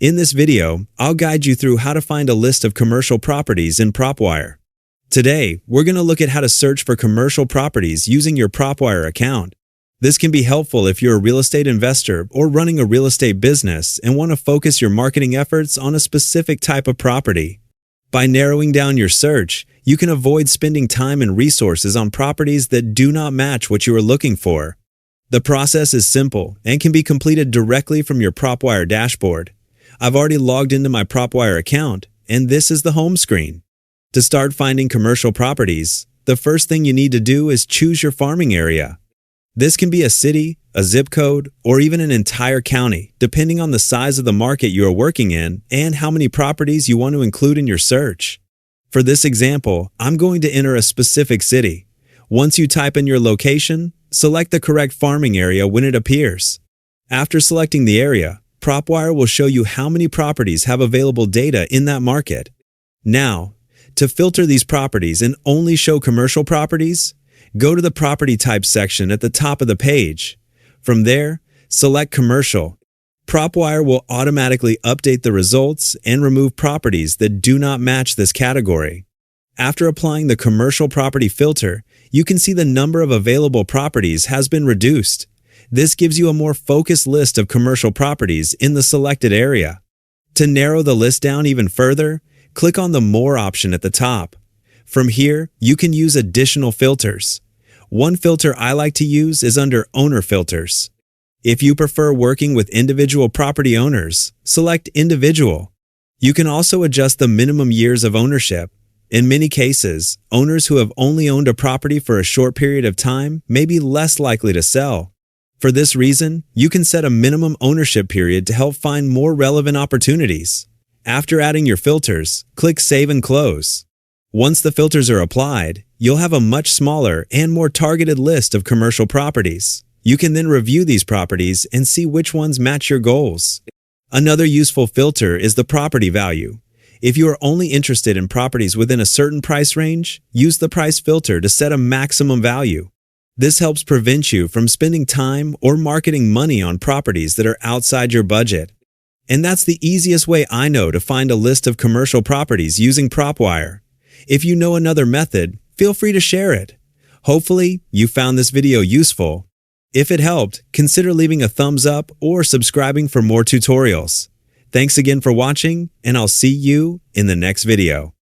In this video, I'll guide you through how to find a list of commercial properties in PropWire. Today, we're going to look at how to search for commercial properties using your PropWire account. This can be helpful if you're a real estate investor or running a real estate business and want to focus your marketing efforts on a specific type of property. By narrowing down your search, you can avoid spending time and resources on properties that do not match what you are looking for. The process is simple and can be completed directly from your PropWire dashboard. I've already logged into my PropWire account, and this is the home screen. To start finding commercial properties, the first thing you need to do is choose your farming area. This can be a city, a zip code, or even an entire county, depending on the size of the market you are working in and how many properties you want to include in your search. For this example, I'm going to enter a specific city. Once you type in your location, select the correct farming area when it appears. After selecting the area, PropWire will show you how many properties have available data in that market. Now, to filter these properties and only show commercial properties, go to the Property Types section at the top of the page. From there, select Commercial. PropWire will automatically update the results and remove properties that do not match this category. After applying the Commercial Property filter, you can see the number of available properties has been reduced. This gives you a more focused list of commercial properties in the selected area. To narrow the list down even further, click on the More option at the top. From here, you can use additional filters. One filter I like to use is under Owner Filters. If you prefer working with individual property owners, select Individual. You can also adjust the minimum years of ownership. In many cases, owners who have only owned a property for a short period of time may be less likely to sell. For this reason, you can set a minimum ownership period to help find more relevant opportunities. After adding your filters, click Save and Close. Once the filters are applied, you'll have a much smaller and more targeted list of commercial properties. You can then review these properties and see which ones match your goals. Another useful filter is the property value. If you are only interested in properties within a certain price range, use the price filter to set a maximum value. This helps prevent you from spending time or marketing money on properties that are outside your budget. And that's the easiest way I know to find a list of commercial properties using PropWire. If you know another method, feel free to share it. Hopefully, you found this video useful. If it helped, consider leaving a thumbs up or subscribing for more tutorials. Thanks again for watching, and I'll see you in the next video.